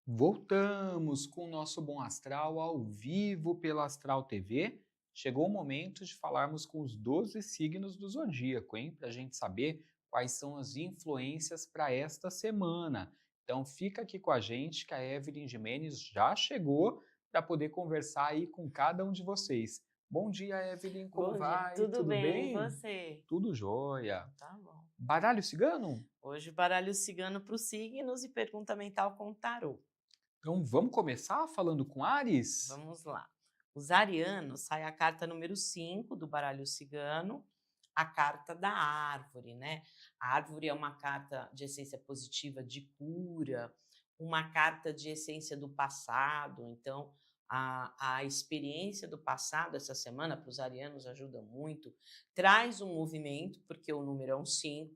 Voltamos com o nosso Bom Astral ao vivo pela Astral TV. Chegou o momento de falarmos com os 12 signos do zodíaco, hein? Para a gente saber quais são as influências para esta semana. Então fica aqui com a gente que a Evelyn Jimenez já chegou para poder conversar aí com cada um de vocês. Bom dia, Evelyn, como Bom dia, vai? tudo Tudo bem? E bem? você? Tudo jóia. Tá bom. Baralho cigano? Hoje baralho cigano para os signos e pergunta mental com tarô. Então vamos começar falando com Ares? Vamos lá. Os arianos, sai a carta número 5 do baralho cigano, a carta da árvore, né? A árvore é uma carta de essência positiva de cura, uma carta de essência do passado. Então, a experiência do passado essa semana para os arianos ajuda muito. Traz um movimento, porque o número é um 5,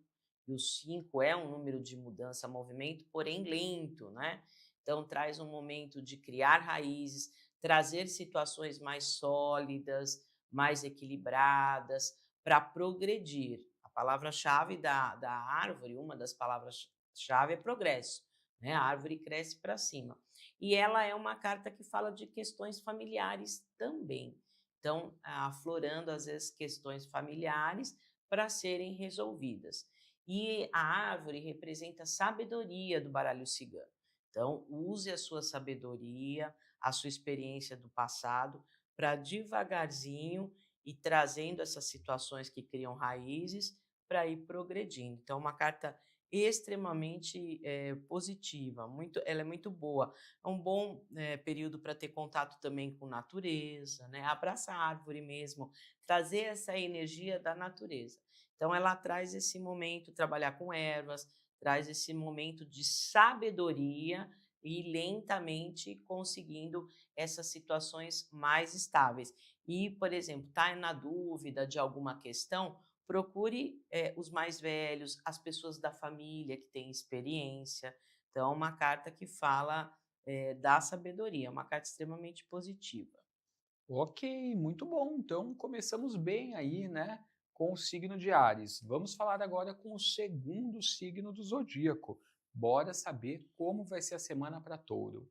e o 5 é um número de mudança, movimento, porém lento, né? Então, traz um momento de criar raízes, trazer situações mais sólidas, mais equilibradas, para progredir. A palavra-chave da árvore, uma das palavras-chave é progresso, né? A árvore cresce para cima. E ela é uma carta que fala de questões familiares também. Então, aflorando, às vezes, questões familiares para serem resolvidas. E a árvore representa a sabedoria do baralho cigano. Então, use a sua sabedoria, a sua experiência do passado, para devagarzinho ir trazendo essas situações que criam raízes para ir progredindo. Então, uma carta extremamente positiva, ela é muito boa. É um bom período para ter contato também com natureza, né? Abraçar a árvore mesmo, trazer essa energia da natureza. Então, ela traz esse momento, trabalhar com ervas, traz esse momento de sabedoria e lentamente conseguindo essas situações mais estáveis. E, por exemplo, está na dúvida de alguma questão, procure os mais velhos, as pessoas da família que têm experiência. Então, uma carta que fala da sabedoria, uma carta extremamente positiva. Ok, muito bom. Então começamos bem aí, né, com o signo de Áries. Vamos falar agora com o segundo signo do zodíaco. Bora saber como vai ser a semana para Touro.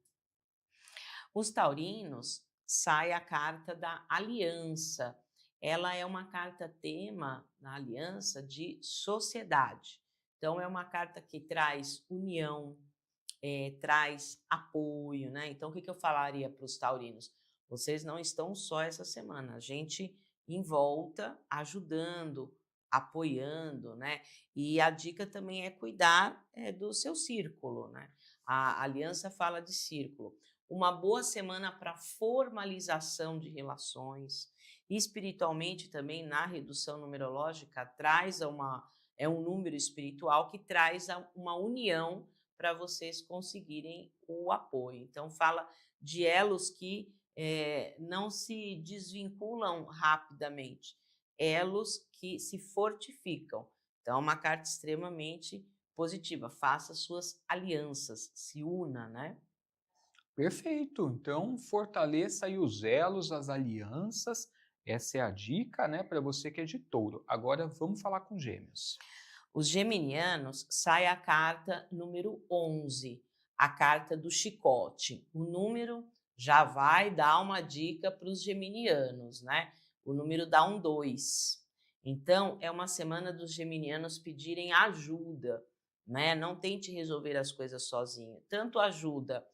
Os taurinos, sai a carta da aliança. Ela é uma carta tema na aliança de sociedade. Então, é uma carta que traz união, traz apoio, né? Então, o que eu falaria para os taurinos? Vocês não estão só essa semana, a gente em volta, ajudando, apoiando, né? E a dica também é cuidar do seu círculo, né? A aliança fala de círculo. Uma boa semana para formalização de relações. Espiritualmente também, na redução numerológica, é um número espiritual que traz uma união para vocês conseguirem o apoio. Então, fala de elos que não se desvinculam rapidamente, elos que se fortificam. Então, é uma carta extremamente positiva. Faça suas alianças, se una, né? Perfeito. Então fortaleça aí os elos, as alianças. Essa é a dica, né, para você que é de Touro. Agora vamos falar com Gêmeos. Os geminianos, sai a carta número 11, a carta do chicote. O número já vai dar uma dica para os geminianos, né? O número dá um 2. Então, é uma semana dos geminianos pedirem ajuda, né? Não tente resolver as coisas sozinho. Tanto ajuda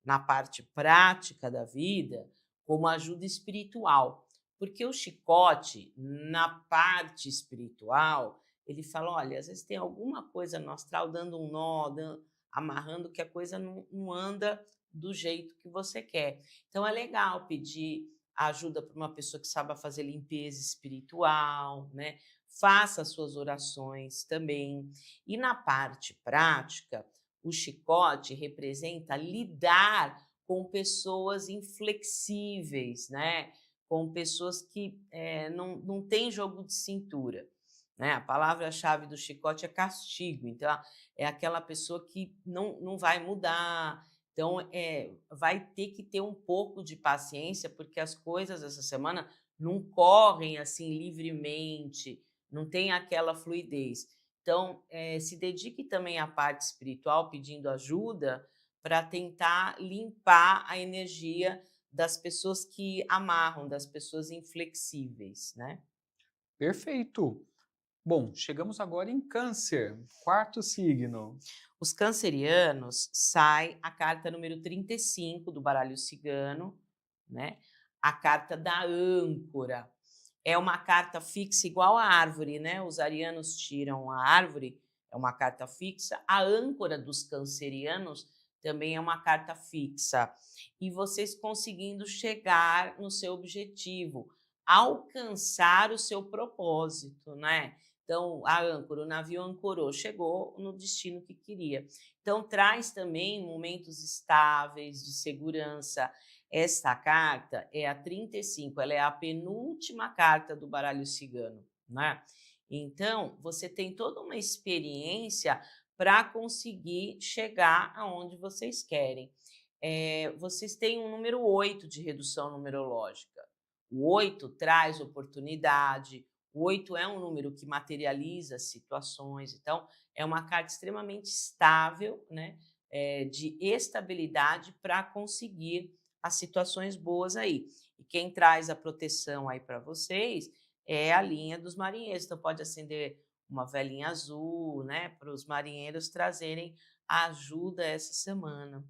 na parte prática da vida, como ajuda espiritual. Porque o chicote, na parte espiritual, ele fala: olha, às vezes tem alguma coisa no astral dando um nó, amarrando, que a coisa não anda do jeito que você quer. Então é legal pedir ajuda para uma pessoa que saiba fazer limpeza espiritual, né? Faça as suas orações também. E na parte prática, o chicote representa lidar com pessoas inflexíveis, né? Com pessoas que não têm jogo de cintura. Né? A palavra-chave do chicote é castigo, então é aquela pessoa que não vai mudar. Então, vai ter que ter um pouco de paciência, porque as coisas essa semana não correm assim livremente, não tem aquela fluidez. Então, se dedique também à parte espiritual, pedindo ajuda, para tentar limpar a energia das pessoas que amarram, das pessoas inflexíveis, né? Perfeito. Bom, chegamos agora em Câncer, quarto signo. Os cancerianos sai a carta número 35 do baralho cigano, né? A carta da âncora. É uma carta fixa igual a árvore, né? Os arianos tiram a árvore, é uma carta fixa. A âncora dos cancerianos também é uma carta fixa. E vocês conseguindo chegar no seu objetivo, alcançar o seu propósito, né? Então, a âncora, o navio ancorou, chegou no destino que queria. Então, traz também momentos estáveis, de segurança. Esta carta é a 35, ela é a penúltima carta do baralho cigano, né? Então, você tem toda uma experiência para conseguir chegar aonde vocês querem. Vocês têm um número 8 de redução numerológica. O 8 traz oportunidade, o 8 é um número que materializa situações, então é uma carta extremamente estável, né? De estabilidade para conseguir as situações boas aí. E quem traz a proteção aí para vocês é a linha dos marinheiros. Então pode acender uma velinha azul, né? Para os marinheiros trazerem ajuda essa semana.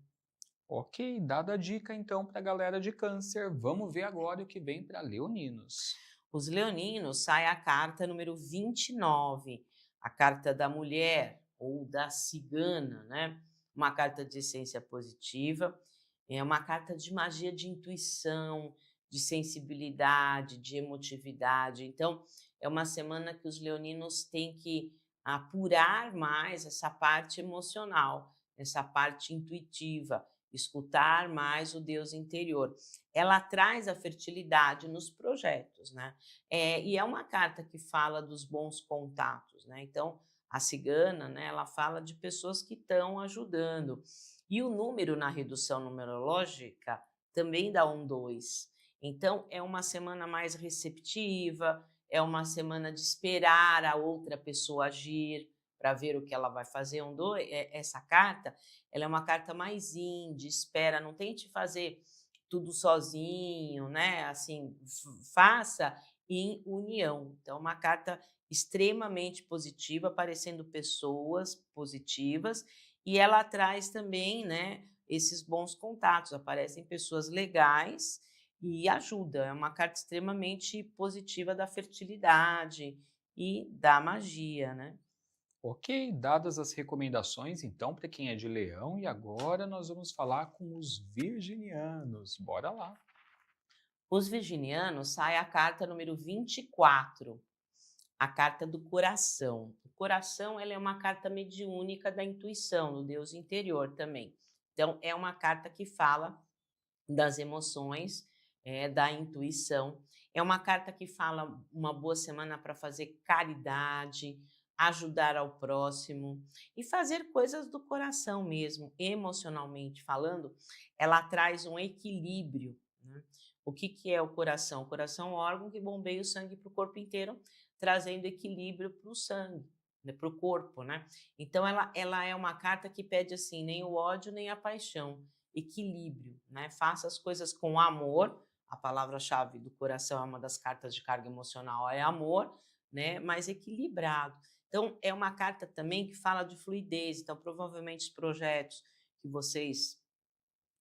Ok, dada a dica então para a galera de Câncer, vamos ver agora o que vem para Leoninos. Os leoninos sai a carta número 29, a carta da mulher ou da cigana, né? Uma carta de essência positiva, é uma carta de magia de intuição, de sensibilidade, de emotividade. Então, é uma semana que os leoninos têm que apurar mais essa parte emocional, essa parte intuitiva, escutar mais o Deus interior. Ela traz a fertilidade nos projetos, né? E é uma carta que fala dos bons contatos, né? Então, a cigana, né, ela fala de pessoas que estão ajudando. E o número na redução numerológica também dá um 2. Então, é uma semana mais receptiva, é uma semana de esperar a outra pessoa agir para ver o que ela vai fazer. Um 2, essa carta, ela é uma carta mais de espera, não tente fazer tudo sozinho, né? Assim, faça em união. Então, uma carta extremamente positiva, aparecendo pessoas positivas, e ela traz também, né, esses bons contatos, aparecem pessoas legais e ajuda. É uma carta extremamente positiva da fertilidade e da magia, né? Ok, dadas as recomendações então para quem é de Leão, e agora nós vamos falar com os virginianos. Bora lá. Os virginianos sai a carta número 24, a carta do coração. O coração, ela é uma carta mediúnica da intuição, do Deus interior também. Então, é uma carta que fala das emoções, da intuição. É uma carta que fala uma boa semana para fazer caridade, ajudar ao próximo e fazer coisas do coração mesmo, emocionalmente falando. Ela traz um equilíbrio, né? O que, que é o coração? O coração é um órgão que bombeia o sangue para o corpo inteiro, trazendo equilíbrio para o sangue, né, para o corpo, né? Então, ela é uma carta que pede assim, nem o ódio, nem a paixão, equilíbrio, né? Faça as coisas com amor. A palavra-chave do coração é uma das cartas de carga emocional, é amor, né? Mas equilibrado. Então, é uma carta também que fala de fluidez. Então, provavelmente os projetos que vocês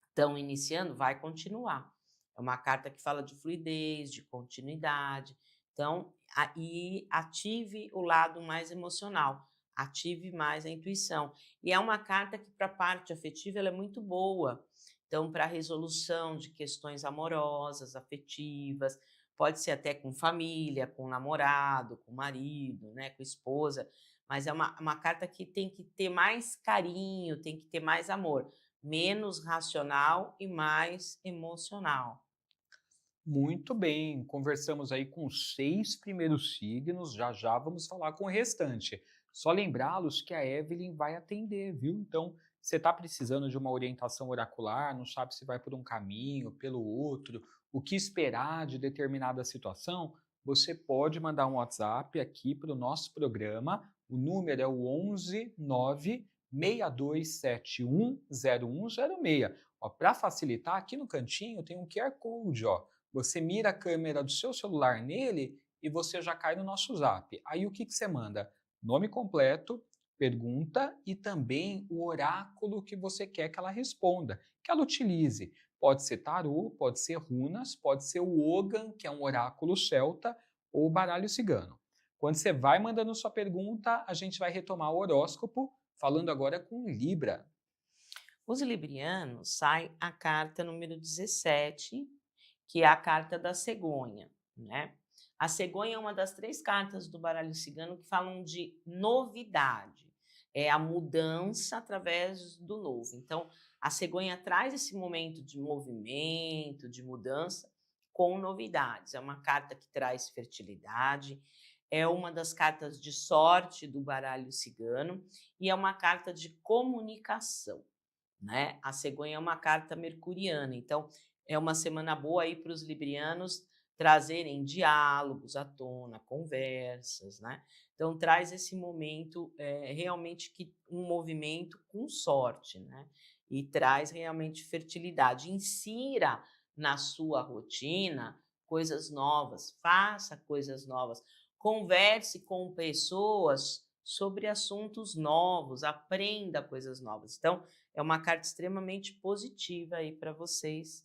estão iniciando vai continuar. É uma carta que fala de fluidez, de continuidade. Então, aí ative o lado mais emocional, ative mais a intuição. E é uma carta que, para a parte afetiva, ela é muito boa. Então, para a resolução de questões amorosas, afetivas, pode ser até com família, com namorado, com marido, né, com esposa, mas é uma carta que tem que ter mais carinho, tem que ter mais amor, menos racional e mais emocional. Muito bem, conversamos aí com os 6 primeiros signos, já já vamos falar com o restante. Só lembrá-los que a Evelyn vai atender, viu? Então, você está precisando de uma orientação oracular, não sabe se vai por um caminho, pelo outro, o que esperar de determinada situação, você pode mandar um WhatsApp aqui para o nosso programa. O número é o 11 62710106. Para facilitar, aqui no cantinho tem um QR Code. Você mira a câmera do seu celular nele e você já cai no nosso Zap. Aí o que você manda? Nome completo, pergunta e também o oráculo que você quer que ela responda, que ela utilize. Pode ser tarô, pode ser runas, pode ser o Ogan, que é um oráculo celta, ou o baralho cigano. Quando você vai mandando sua pergunta, a gente vai retomar o horóscopo, falando agora com Libra. Os librianos sai a carta número 17, que é a carta da cegonha, né? A cegonha é uma das 3 cartas do baralho cigano que falam de novidade, é a mudança através do novo. Então, a cegonha traz esse momento de movimento, de mudança, com novidades. É uma carta que traz fertilidade, é uma das cartas de sorte do baralho cigano e é uma carta de comunicação, né? A cegonha é uma carta mercuriana, então é uma semana boa aí para os librianos trazerem diálogos à tona, conversas, né? Então traz esse momento realmente que um movimento com sorte, né? E traz realmente fertilidade. Insira na sua rotina coisas novas, faça coisas novas, converse com pessoas sobre assuntos novos, aprenda coisas novas. Então, é uma carta extremamente positiva aí para vocês,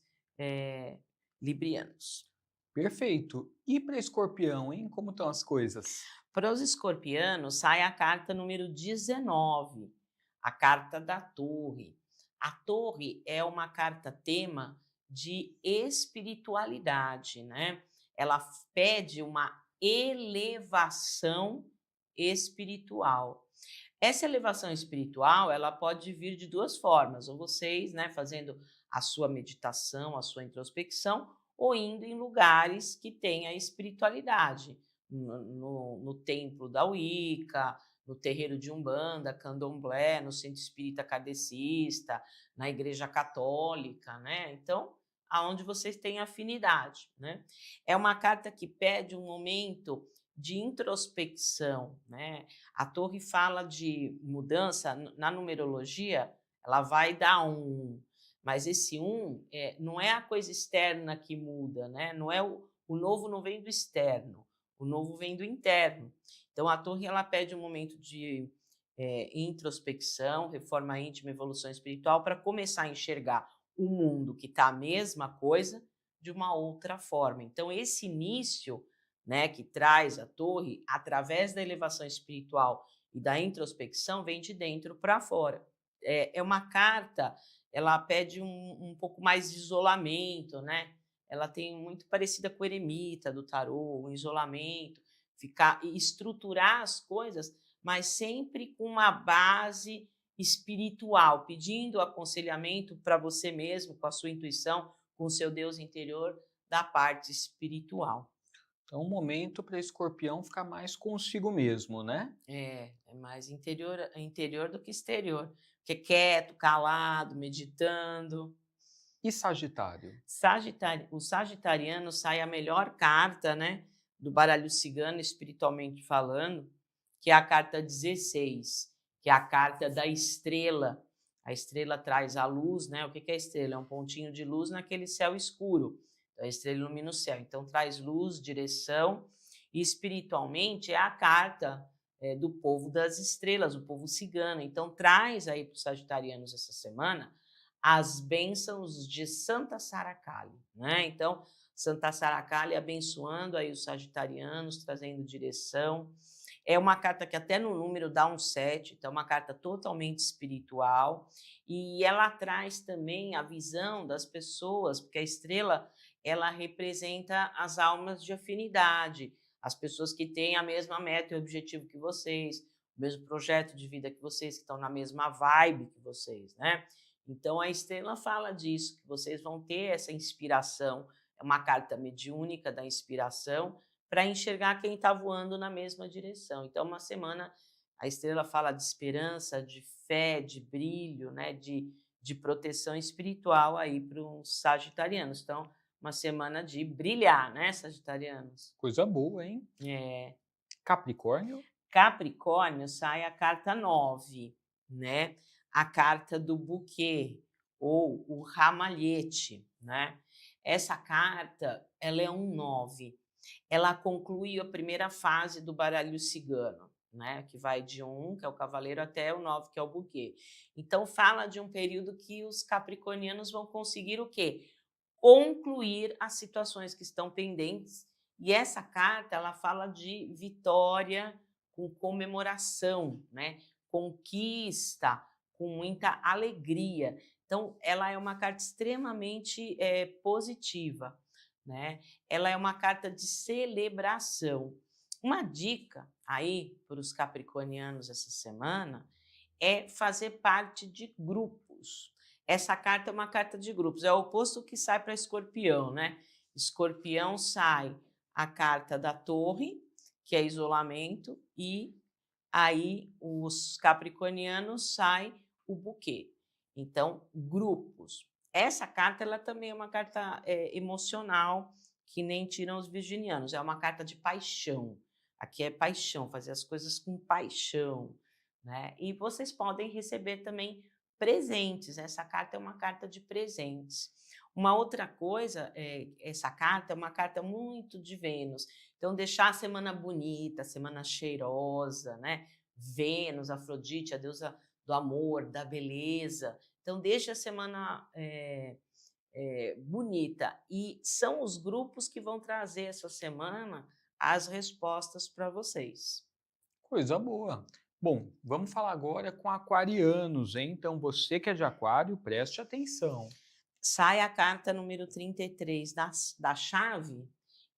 librianos. Perfeito. E para Escorpião, hein? Como estão as coisas? Para os escorpianos, sai a carta número 19, a carta da torre. A torre é uma carta tema de espiritualidade, né? Ela pede uma elevação espiritual. Essa elevação espiritual, ela pode vir de 2 formas, ou vocês, né, fazendo a sua meditação, a sua introspecção, ou indo em lugares que têm a espiritualidade, no templo da Wicca, no terreiro de Umbanda, Candomblé, no centro espírita kardecista, na igreja católica, né? Então, aonde vocês têm afinidade, né? É uma carta que pede um momento de introspecção, né? A torre fala de mudança, na numerologia, ela vai dar mas esse não é a coisa externa que muda, né? Não é o novo não vem do externo, o novo vem do interno. Então, a torre ela pede um momento de introspecção, reforma íntima, evolução espiritual, para começar a enxergar o mundo que está a mesma coisa de uma outra forma. Então, esse início, né, que traz a torre, através da elevação espiritual e da introspecção, vem de dentro para fora. É uma carta, ela pede um pouco mais de isolamento, né? Ela tem muito parecida com o eremita do tarô, o isolamento, ficar e estruturar as coisas, mas sempre com uma base espiritual, pedindo aconselhamento para você mesmo, com a sua intuição, com o seu Deus interior, da parte espiritual. Então, um momento para Escorpião ficar mais consigo mesmo, né? É mais interior do que exterior, porque quieto, calado, meditando. E Sagitário? O sagitariano sai a melhor carta, né, do baralho cigano, espiritualmente falando, que é a carta 16, que é a carta da estrela. A estrela traz a luz, né? O que é a estrela? É um pontinho de luz naquele céu escuro. Então, a estrela ilumina o céu. Então, traz luz, direção, e espiritualmente é a carta do povo das estrelas, o povo cigano. Então, traz aí para os sagitarianos essa semana as bênçãos de Santa Saracali, né? Então, Santa Saracali abençoando aí os sagitarianos, trazendo direção. É uma carta que até no número dá um 7, então é uma carta totalmente espiritual, e ela traz também a visão das pessoas, porque a estrela, ela representa as almas de afinidade, as pessoas que têm a mesma meta e objetivo que vocês, o mesmo projeto de vida que vocês, que estão na mesma vibe que vocês, né? Então, a estrela fala disso, que vocês vão ter essa inspiração, é uma carta mediúnica da inspiração, para enxergar quem está voando na mesma direção. Então, uma semana, a estrela fala de esperança, de fé, de brilho, né, de proteção espiritual aí para os sagitarianos. Então, uma semana de brilhar, né, sagitarianos? Coisa boa, hein? É. Capricórnio? Capricórnio sai a carta 9, né? A carta do buquê ou o ramalhete, né? Essa carta, ela é um 9. Ela conclui a primeira fase do baralho cigano, né? Que vai de 1, que é o cavaleiro, até o 9, que é o buquê. Então, fala de um período que os capricornianos vão conseguir o quê? Concluir as situações que estão pendentes. E essa carta, ela fala de vitória com comemoração, né? Conquista, com muita alegria. Então, ela é uma carta extremamente positiva, né? Ela é uma carta de celebração. Uma dica aí para os capricornianos essa semana é fazer parte de grupos. Essa carta é uma carta de grupos, é o oposto que sai para Escorpião, né? Escorpião sai a carta da torre, que é isolamento, e aí os capricornianos sai o buquê. Então, grupos. Essa carta ela também é uma carta emocional, que nem tiram os virginianos, é uma carta de paixão. Aqui é paixão, fazer as coisas com paixão, né? E vocês podem receber também presentes. Essa carta é uma carta de presentes. Uma outra coisa, essa carta é uma carta muito de Vênus. Então, deixar a semana bonita, a semana cheirosa, né? Vênus, Afrodite, a deusa do amor, da beleza. Então, deixa a semana bonita. E são os grupos que vão trazer essa semana as respostas para vocês. Coisa boa. Bom, vamos falar agora com aquarianos, hein? Então, você que é de aquário, preste atenção. Sai a carta número 33 da chave,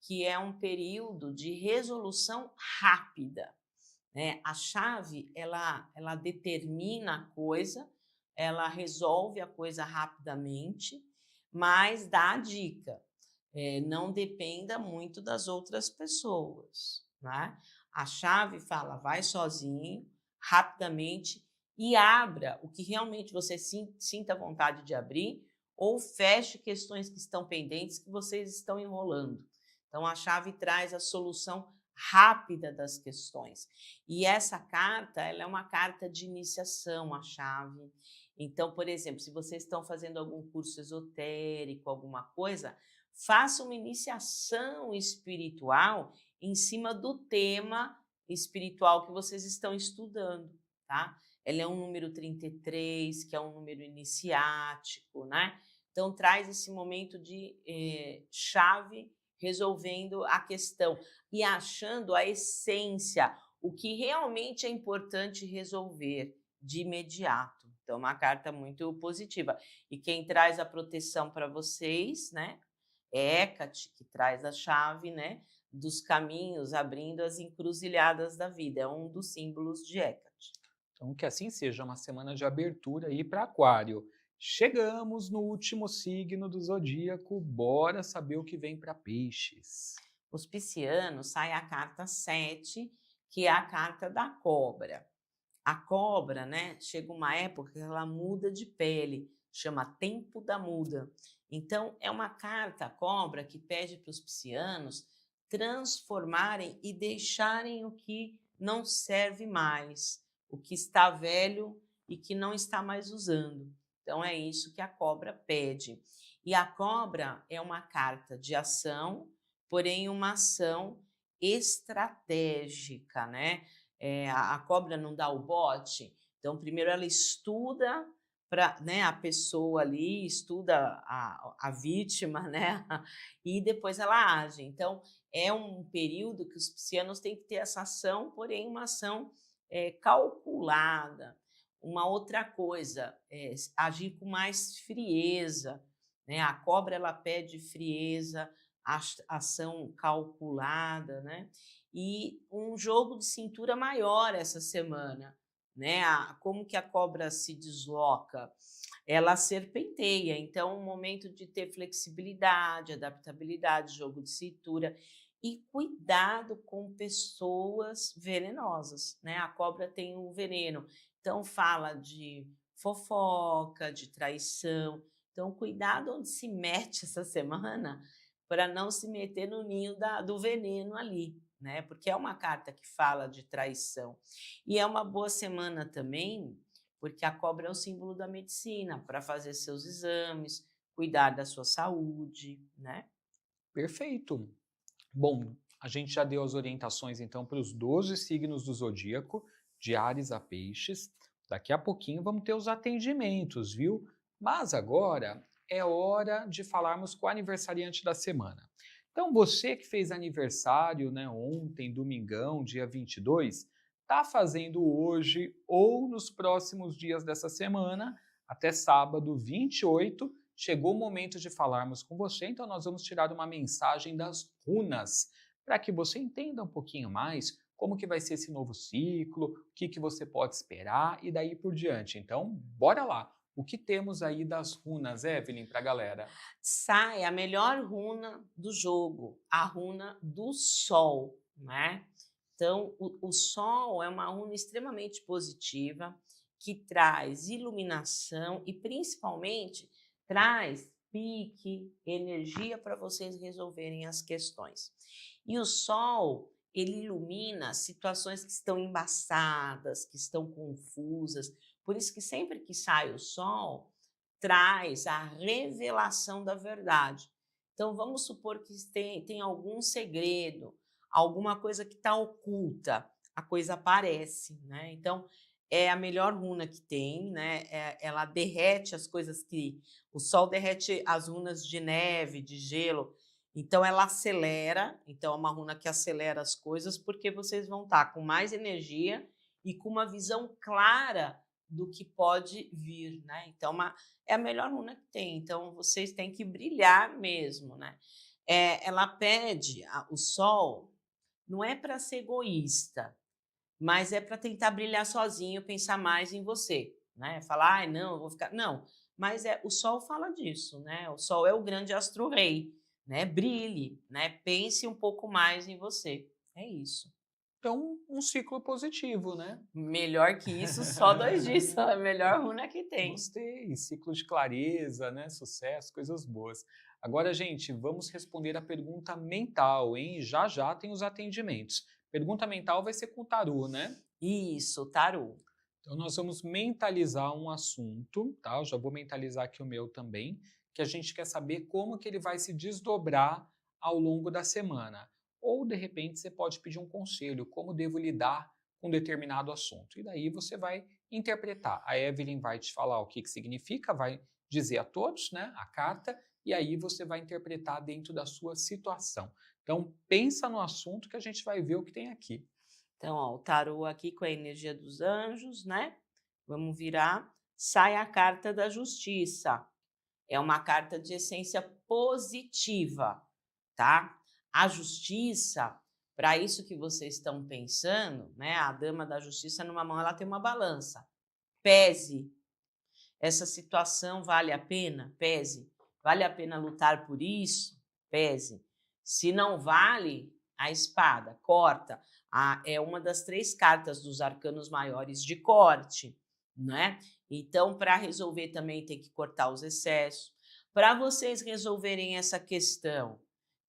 que é um período de resolução rápida, né? A chave, ela determina a coisa, ela resolve a coisa rapidamente, mas dá a dica, não dependa muito das outras pessoas, né? A chave fala, vai sozinho, rapidamente, e abra o que realmente você sinta vontade de abrir, ou feche questões que estão pendentes, que vocês estão enrolando. Então, a chave traz a solução rápida das questões. E essa carta, ela é uma carta de iniciação, a chave. Então, por exemplo, se vocês estão fazendo algum curso esotérico, alguma coisa, faça uma iniciação espiritual em cima do tema espiritual que vocês estão estudando, tá? Ela é um número 33, que é um número iniciático, né? Então, traz esse momento de chave resolvendo a questão e achando a essência, o que realmente é importante resolver de imediato. Então, uma carta muito positiva. E quem traz a proteção para vocês, né? É Hecate, que traz a chave, né? Dos caminhos, abrindo as encruzilhadas da vida. É um dos símbolos de Hecate. Então, que assim seja uma semana de abertura aí para aquário. Chegamos no último signo do zodíaco, bora saber o que vem para peixes. Os piscianos sai a carta 7, que é a carta da cobra. A cobra, né, chega uma época que ela muda de pele, chama tempo da muda. Então, é uma carta, a cobra, que pede para os piscianos transformarem e deixarem o que não serve mais, o que está velho e que não está mais usando. Então, é isso que a cobra pede. E a cobra é uma carta de ação, porém uma ação estratégica, né? A cobra não dá o bote, então primeiro ela estuda para, né, a pessoa ali, estuda a vítima, né, e depois ela age. Então é um período que os piscianos têm que ter essa ação, porém uma ação calculada. Uma outra coisa, agir com mais frieza, né? A cobra ela pede frieza, ação calculada, né? E um jogo de cintura maior essa semana, né? Como que a cobra se desloca? Ela serpenteia, então um momento de ter flexibilidade, adaptabilidade, jogo de cintura e cuidado com pessoas venenosas, né? A cobra tem um veneno, então fala de fofoca, de traição. Então cuidado onde se mete essa semana para não se meter no ninho do veneno ali, né? Porque é uma carta que fala de traição. E é uma boa semana também, porque a cobra é o símbolo da medicina, para fazer seus exames, cuidar da sua saúde, né? Perfeito. Bom, a gente já deu as orientações então para os 12 signos do zodíaco, de Áries a Peixes. Daqui a pouquinho vamos ter os atendimentos, viu? Mas agora é hora de falarmos com o aniversariante da semana. Então, você que fez aniversário, né, ontem, domingão, dia 22, está fazendo hoje ou nos próximos dias dessa semana, até sábado 28, chegou o momento de falarmos com você, então nós vamos tirar uma mensagem das runas, para que você entenda um pouquinho mais como que vai ser esse novo ciclo, o que que você pode esperar e daí por diante. Então, bora lá. O que temos aí das runas, Evelyn, para a galera? Sai a melhor runa do jogo, a runa do Sol, né? Então, o Sol é uma runa extremamente positiva, que traz iluminação e, principalmente, traz pique, energia para vocês resolverem as questões. E o Sol, ele ilumina situações que estão embaçadas, que estão confusas. Por isso que sempre que sai o Sol, traz a revelação da verdade. Então, vamos supor que tem algum segredo, alguma coisa que está oculta, a coisa aparece, né? Então, é a melhor runa que tem, né? Ela derrete as coisas que... O Sol derrete as runas de neve, de gelo, então ela acelera, então é uma runa que acelera as coisas, porque vocês vão estar com mais energia e com uma visão clara do que pode vir, né? Então, é a melhor runa que tem, então vocês têm que brilhar mesmo, né? Ela pede, o Sol não é para ser egoísta, mas é para tentar brilhar sozinho, pensar mais em você, né? Falar, ai, não, eu vou ficar. Não, mas o Sol fala disso, né? O Sol é o grande astro-rei, né? Brilhe, né? Pense um pouco mais em você. É isso. Então, um ciclo positivo, né? Melhor que isso, só 2 dias, a melhor runa que tem. Gostei, ciclo de clareza, né? Sucesso, coisas boas. Agora, gente, vamos responder a pergunta mental, hein? Já já tem os atendimentos. Pergunta mental vai ser com o tarô, né? Isso, tarô. Então, nós vamos mentalizar um assunto, tá? Eu já vou mentalizar aqui o meu também, que a gente quer saber como que ele vai se desdobrar ao longo da semana. Ou, de repente, você pode pedir um conselho, como devo lidar com determinado assunto. E daí você vai interpretar. A Evelyn vai te falar o que que significa, vai dizer a todos, né, a carta, e aí você vai interpretar dentro da sua situação. Então, pensa no assunto que a gente vai ver o que tem aqui. Então, ó, o tarô aqui com a energia dos anjos, né? Vamos virar. Sai a carta da justiça. É uma carta de essência positiva, tá? A justiça, para isso que vocês estão pensando, né? A dama da justiça numa mão, ela tem uma balança. Pese. Essa situação vale a pena? Pese. Vale a pena lutar por isso? Pese. Se não vale, a espada, corta. É uma das 3 cartas dos arcanos maiores de corte, né? Então, para resolver também tem que cortar os excessos. Para vocês resolverem essa questão,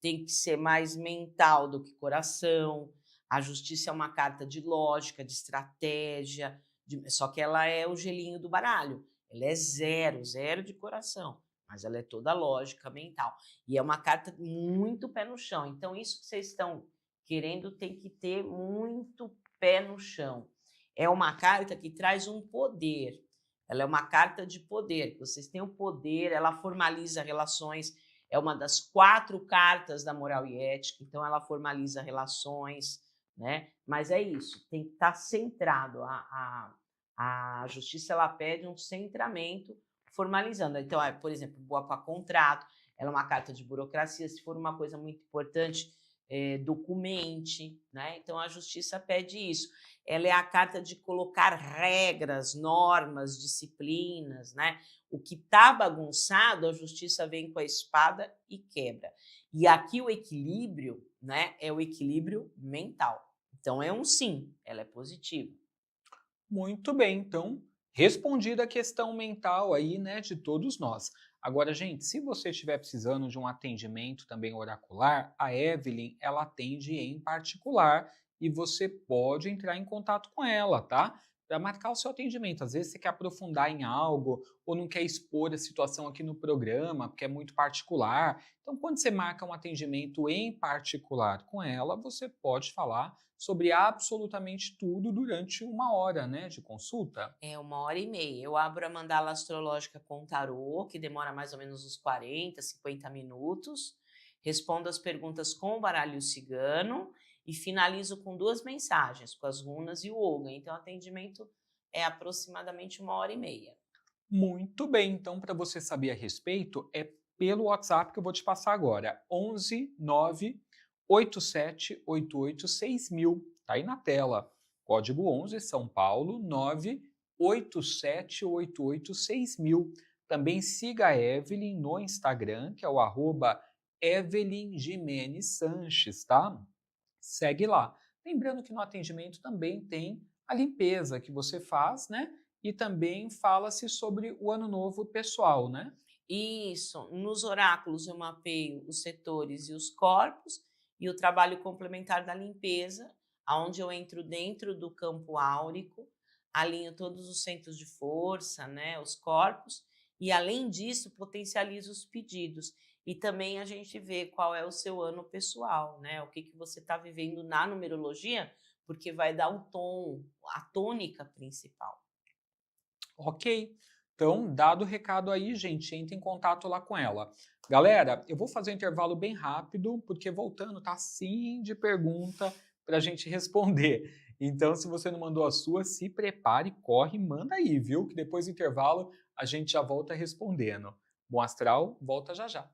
tem que ser mais mental do que coração. A justiça é uma carta de lógica, de estratégia, só que ela é o gelinho do baralho. Ela é zero, zero de coração, mas ela é toda lógica, mental. E é uma carta muito pé no chão. Então, isso que vocês estão querendo tem que ter muito pé no chão. É uma carta que traz um poder. Ela é uma carta de poder. Vocês têm o poder, ela formaliza relações. É uma das 4 cartas da moral e ética, então ela formaliza relações, né? Mas é isso, tem que estar centrado. A justiça, ela pede um centramento formalizando. Então, por exemplo, boa para contrato, ela é uma carta de burocracia, se for uma coisa muito importante, documente, né? Então, a justiça pede isso. Ela é a carta de colocar regras, normas, disciplinas, né? O que está bagunçado, a justiça vem com a espada e quebra. E aqui o equilíbrio, né, é o equilíbrio mental. Então, é um sim, ela é positiva. Muito bem, então respondida a questão mental aí, né, de todos nós. Agora, gente, se você estiver precisando de um atendimento também oracular, a Evelyn, ela atende em particular e você pode entrar em contato com ela, tá? para marcar o seu atendimento. Às vezes você quer aprofundar em algo ou não quer expor a situação aqui no programa, porque é muito particular. Então, quando você marca um atendimento em particular com ela, você pode falar sobre absolutamente tudo durante 1 hora, né, de consulta. É 1 hora e meia. Eu abro a mandala astrológica com tarô, que demora mais ou menos uns 40, 50 minutos. Respondo as perguntas com o baralho cigano e finalizo com 2 mensagens, com as runas e o Oga. Então, o atendimento é aproximadamente 1 hora e meia. Muito bem, então para você saber a respeito, é pelo WhatsApp que eu vou te passar agora, 11 9 8788 6000, tá aí na tela. Código 11 São Paulo 9 8788 6000. Também siga a Evelyn no Instagram, que é o arroba Evelyn Jimenez Sanches, tá? Segue lá. Lembrando que no atendimento também tem a limpeza que você faz, né? E também fala-se sobre o ano novo pessoal, né? Isso, nos oráculos eu mapeio os setores e os corpos e o trabalho complementar da limpeza, aonde eu entro dentro do campo áurico, alinho todos os centros de força, né, os corpos, e além disso potencializo os pedidos. E também a gente vê qual é o seu ano pessoal, né, o que que você está vivendo na numerologia, porque vai dar o tom, a tônica principal. Ok. Então, dado o recado aí, gente, entre em contato lá com ela. Galera, eu vou fazer um intervalo bem rápido, porque voltando, tá assim de pergunta para a gente responder. Então, se você não mandou a sua, se prepare, corre, manda aí, viu? Que depois do intervalo a gente já volta respondendo. Bom Astral, volta já já.